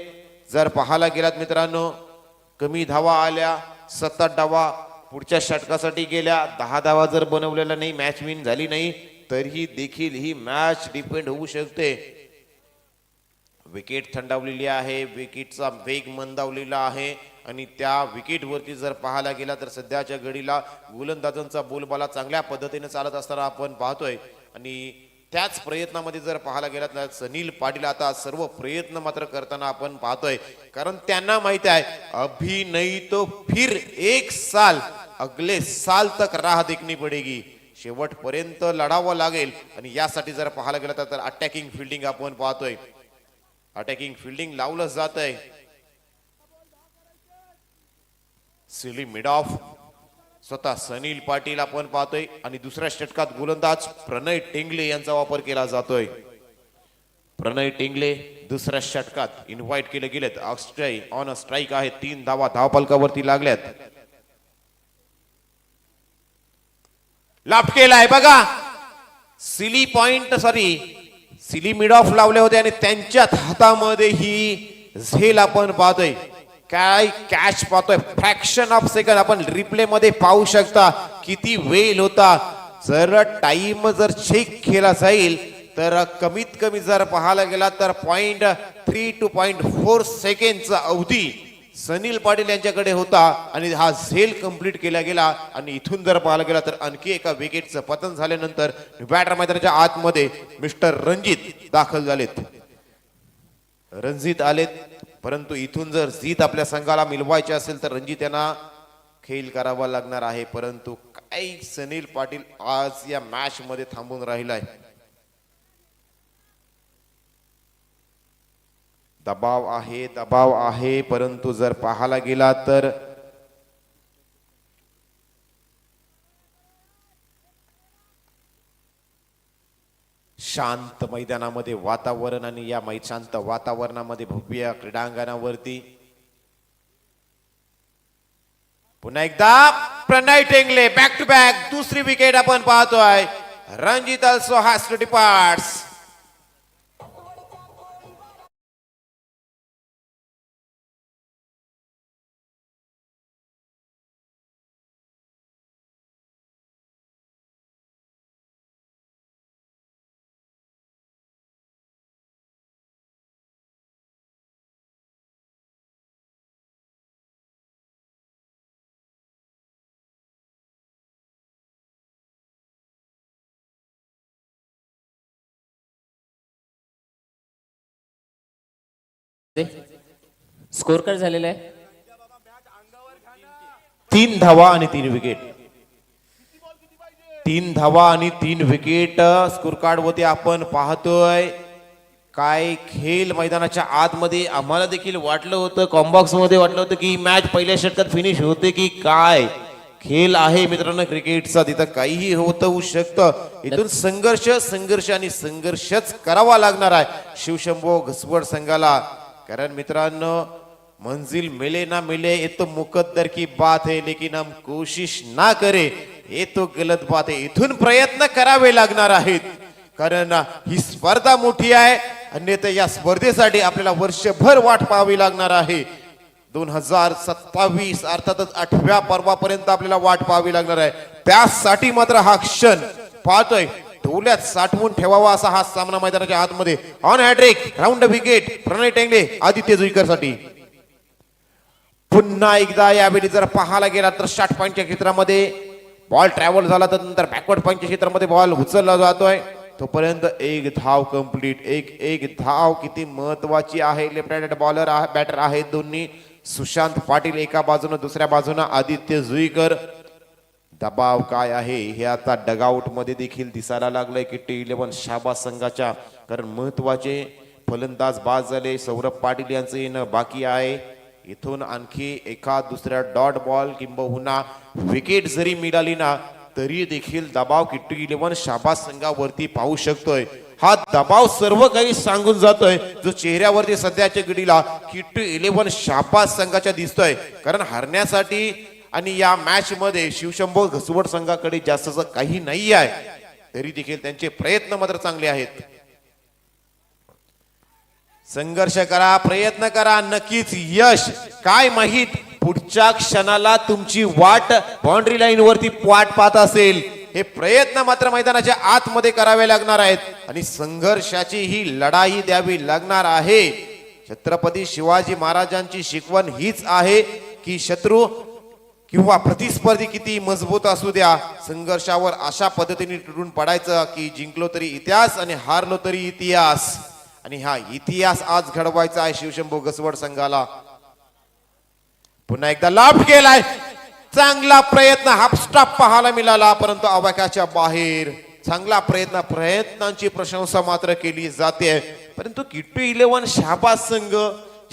जर पाहायला गेलात मित्रांनो, कमी धावा आल्या, 7 धावा पुढच्या षटकासाठी गेल्या. 10 धावा जर बनवलेल्या नाही, मॅच विन झाली नाही, तरीही देखील ही मॅच डिपेंड होऊ शकते. विकेट थंडावलेली आहे, विकेटचा वेग मंदावलेला आहे आणि त्या विकेटवरती जर पाहायला गेला तर सध्याच्या घडीला गोलंदाजांचा बोलबाला चांगल्या पद्धतीने चालत असताना आपण पाहतोय. आणि त्याच प्रयत्नामध्ये जर पाहायला गेला तर सनील पाटील आता सर्व प्रयत्न मात्र करताना आपण पाहतोय. कारण त्यांना माहिती आहे अभी नहीं तो फिर 1 साल अगले साल तक राह देखनी पडेगी. शेवटपर्यंत लढावं लागेल. आणि यासाठी जर पाहायला गेलं तर अटॅकिंग फिल्डिंग आपण पाहतोय. अटॅकिंग फिल्डिंग लावलं जात आहे. सिली मिड ऑफ स्वतः सनील पाटील आपण पाहतोय आणि दुसऱ्या षटकात गोलंदाज प्रणय टेंगले यांचा वापर केला जातोय. प्रणय टेंगले दुसऱ्या षटकात इन्व्हाइट केले गेलेत. अक्षय ऑन अ स्ट्राईक आहे. 3 धावा धावफलकावरती लागल्यात. लाफ्ट केलाय बघा. सिली मिड ऑफ लावले होते आणि त्यांच्याच हातामध्ये ही झेल आपण पाहतोय. काय कॅच पाहतोय. फ्रॅक्शन ऑफ सेकंड आपण रिप्ले मध्ये पाहू शकता किती वेळ होता. जर टाइम जर चेक केला जाईल तर कमीत कमी जर पाहायला गेला तर 0.3 to 0.4 सेकंडचा अवधी सनील पाटील यांच्याकडे होता आणि हा झेल कंप्लीट केला गेला. आणि इथून जर पाहायला गेला तर आणखी एका विकेटचं पतन झाल्यानंतर बॅटर मैदानाच्या आतमध्ये मिस्टर रणजित दाखल झालेत. रणजित आलेत, परंतु इथून जर जीत आपल्या संघाला मिळवायची असेल तर रणजित यांना खेळ करावा लागणार आहे. परंतु काय सनील पाटील आज या मॅच मध्ये थांबून राहिलाय. दबाव आहे, परंतु जर पाहायला गेला तर शांत मैदानामध्ये वातावरण आणि या शांत वातावरणामध्ये भव्य क्रीडांगणावरती पुन्हा एकदा प्रणय टेंगले बॅक टू बॅक दुसरी विकेट आपण पाहतोय. Ranjit also has to depart. Score card झालेला आहे 3 धावा आणि 3 विकेट. 3 धावा आणि 3 विकेट स्कोर कार्ड वरती आपण पाहतोय. काय खेळ मैदानाच्या आतमध्ये आम्हाला देखील वाटलं होतं, कॉम्बॉक्स मध्ये वाटलं होतं की मॅच पहिल्या षटकात फिनिश होते की काय. खेळ आहे मित्रांनो क्रिकेटचा, तिथं काहीही होऊ शकतं. इथून संघर्ष आणि संघर्षच करावा लागणार आहे शिवशंभो घसवड संघाला. कारण मित्रांनो मंजिल मिले ना मिले ये तो मुकद्दर की बात है, लेकिन हम कोशिश ना करे ये तो गलत बात है. इथून प्रयत्न करावे लागणार आहेत कारण ही स्पर्धा मोठी आहे. अन्यथा या स्पर्धेसाठी आपल्याला वर्षभर वाट पाहावी लागणार आहे. 2027 अर्थातच 8व्या पर्वापर्यंत आपल्याला वाट पाहावी लागणार आहे. त्यासाठी मात्र हा क्षण पाहतोय डोल्यात साठवून ठेवावा असा हा सामना मैदानाच्या आतमध्ये. ऑन हॅट्रिक राऊंड विकेट प्रणय टेंगले आदित्य जुईकर साठी. पुन्हा एकदा यावेळी जर पाहायला गेला तर शॉर्ट पॉइंटच्या क्षेत्रामध्ये बॉल ट्रॅव्हल झाला तर नंतर बॅकवर्ड पॉइंटच्या क्षेत्रामध्ये बॉल उचलला जातोय. तोपर्यंत एक धाव कंप्लीट. एक धाव किती महत्वाची आहे. लेफ्ट हँडेड बॉलर बॅटर आहेत दोन्ही. सुशांत पाटील एका बाजूने, दुसऱ्या बाजूने आदित्य जुईकर. दबाव काय आहे हे आता डगआउट मध्ये देखील दिसायला लागलंय किट्टी 11 शाबाद संघाच्या. कारण महत्वाचे फलंदाज बाद झाले. सौरभ पाटील यांचं येणं बाकी आहे. इथून आणखी एका दुसऱ्या डॉट बॉल किंबहुना विकेट जरी मिळाली ना तरी देखील दबाव किट्टी 11 शाबाद संघावरती पाहू शकतोय. हा दबाव सर्व काही सांगून जातोय जो चेहऱ्यावरती सध्याच्या घडीला किट्टी 11 शाबाद संघाच्या दिसतोय. कारण हरण्यासाठी आणि या मॅच मध्ये शिवशंभो घसवड संघाकडे जास्तच काही नाही आहे, तरी देखील त्यांचे प्रयत्न मात्र चांगले आहेत. संघर्ष करा, प्रयत्न करा, नक्कीच यश काय माहित पुढच्या क्षणाला तुमची वाट बाउंड्री लाईन वरती वाट पाहत असेल. हे प्रयत्न मात्र मैदानाच्या आतमध्ये करावे लागणार आहेत आणि संघर्षाची ही लढाई द्यावी लागणार आहे. छत्रपती शिवाजी महाराजांची शिकवण हीच आहे की शत्रू किंवा प्रतिस्पर्धी किती मजबूत असू द्या, संघर्षावर अशा पद्धतीने तुटून पडायचं की जिंकलो तरी इतिहास आणि हारलो तरी इतिहास. आणि हा इतिहास आज घडवायचा आहे शिवशंभो घसवड संघाला. पुन्हा एकदा लाभ केलाय, चांगला प्रयत्न, हाफ स्टॉप पाहायला मिळाला परंतु आवाक्याच्या बाहेर. चांगला प्रयत्नांची प्रशंसा मात्र केली जाते. परंतु किट्टी 11 शाबाद संघ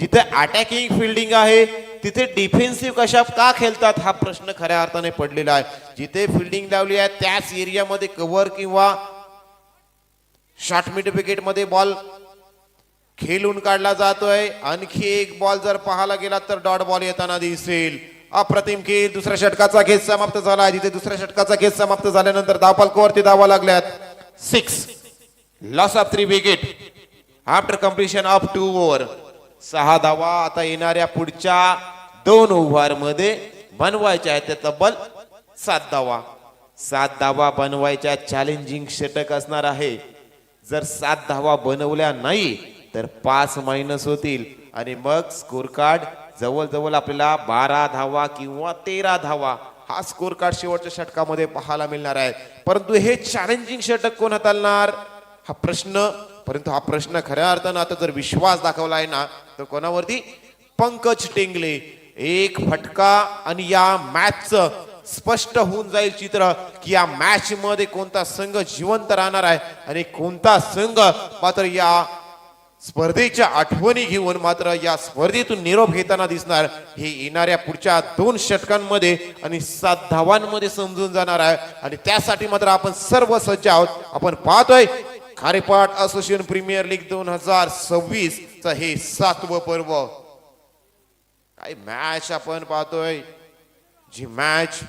जिथे अटॅकिंग फिल्डिंग आहे तिथे डिफेन्सिव्ह कशा का खेळतात हा प्रश्न खऱ्या अर्थाने पडलेला आहे. जिथे फिल्डिंग लावली आहे त्याच एरियामध्ये कव्हर किंवा शॉर्ट मिड विकेट मध्ये बॉल खेळून काढला जातोय. आणखी एक बॉल जर पाहायला गेला तर डॉट बॉल येताना दिसेल. अप्रतिम खेळ. दुसऱ्या षटकाचा खेळ समाप्त झाला. जिथे दुसऱ्या षटकाचा खेळ समाप्त झाल्यानंतर धावफलकावरती धावा लागल्यात 6. Loss of 3 wicket after completion of 2 over. 6 धावा आता येणाऱ्या पुढच्या 2 ओव्हर मध्ये बनवायच्या आहेत. त्या तब्बल 7 धावा. 7 धावा बनवायच्या. चॅलेंजिंग षटक असणार आहे. जर 7 धावा बनवल्या नाही तर 5 मायनस होतील आणि मग स्कोर कार्ड जवळजवळ आपल्याला 12 धावा किंवा 13 धावा हा स्कोर कार्ड शेवटच्या षटकामध्ये पाहायला मिळणार आहे. परंतु हे चॅलेंजिंग षटक कोण हाताळणार हा प्रश्न. परंतु हा प्रश्न खऱ्या अर्थानं आता जर विश्वास दाखवला आहे ना तर कोणावरती, पंकज टेंगले. एक फटका आणि या मॅचचं स्पष्ट होऊन जाईल चित्र की या मॅच मध्ये कोणता संघ जिवंत राहणार आहे आणि कोणता संघ मात्र या स्पर्धेच्या आठवणी घेऊन मात्र या स्पर्धेतून निरोप घेताना दिसणार. हे येणाऱ्या पुढच्या 2 षटकांमध्ये आणि 7 धावांमध्ये समजून जाणार आहे आणि त्यासाठी मात्र आपण सर्व सज्ज आहोत. आपण पाहतोय खारेपाट असोसिएशन प्रीमियर लीग 2026 चा हे 7वं पर्व. काय मॅच आपण पाहतोय. जी मॅच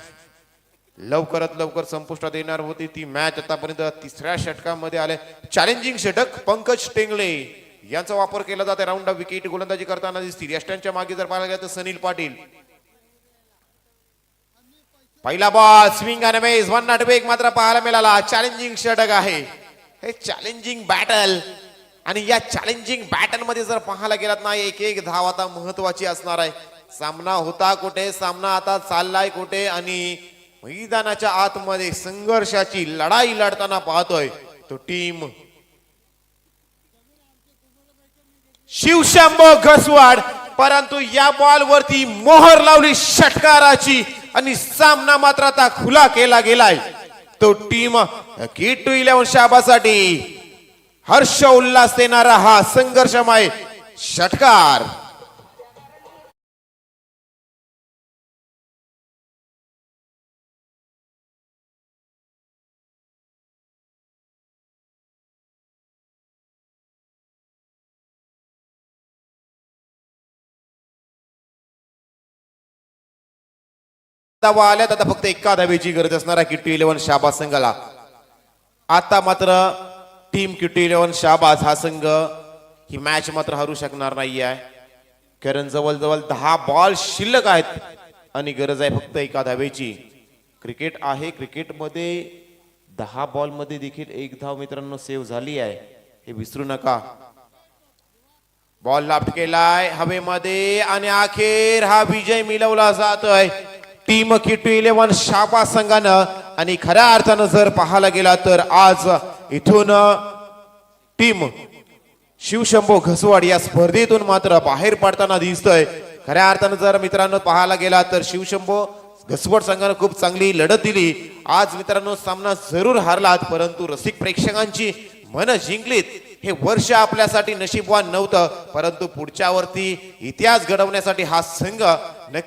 लवकरात लवकर संपुष्टात येणार होती ती मॅच आतापर्यंत 3ऱ्या षटकामध्ये आले. चॅलेंजिंग षटक पंकज टेंगले यांचा वापर केला जाते. राऊंड ऑफ विकेट गोलंदाजी करताना दिसतील. यष्ट्यांच्या मागे जर पाहायला गेलं तर सनील पाटील. पहिला बॉल स्विंग आणि मेज 1 नॉट वेग मात्र पाहायला मिळाला. चॅलेंजिंग षटक आहे हे. चॅलेंजिंग बॅटल आणि या चॅलेंजिंग बॅटल मध्ये जर पाहायला गेलात ना एक धाव आता महत्वाची असणार आहे. सामना होता कुठे, सामना आता चाललाय कुठे आणि मैदानाच्या आतमध्ये संघर्षाची लढाई लढताना पाहतोय तो टीम शिवशंभो घसवाड, परंतु या बॉल वरती मोहर लावली षटकाराची आणि सामना मात्र आता खुला केला गेलाय. तो टीम किट टू 11 शाबासाठी हर्ष उल्हास देणारा हा संघर्षमय षटकार. धावा आल्यात आता फक्त एका धावेची गरज असणार आहे किट्टी 11 शाबाज संघाला. आता मात्र टीम किट्टी 11 शाबाज हा संघ ही मॅच मात्र हरू शकणार नाही आहे, कारण जवळजवळ 10 बॉल शिल्लक आहेत आणि गरज आहे फक्त एका धावेची. क्रिकेट आहे, क्रिकेटमध्ये 10 बॉल मध्ये देखील एक धाव मित्रांनो सेव्ह झाली आहे, हे विसरू नका. बॉल लाफ्ट केलाय हवेमध्ये आणि अखेर हा विजय मिळवला जातोय टीम किट्टी 11 शाबाज संघानं. आणि खऱ्या अर्थानं जर पाहायला गेला तर आज इथून टीम शिवशंभो घसवाड या स्पर्धेतून मात्र बाहेर पडताना दिसतोय. खऱ्या अर्थानं जर मित्रांनो पाहायला गेला तर शिवशंभो घसवाड संघानं खूप चांगली लढत दिली. आज मित्रांनो सामना जरूर हारलात, परंतु रसिक प्रेक्षकांची मन जिंकलीत. हे वर्ष आपल्यासाठी नशीबवान नव्हतं, परंतु पुढच्या वरती इतिहास घडवण्यासाठी हा संघ नक्की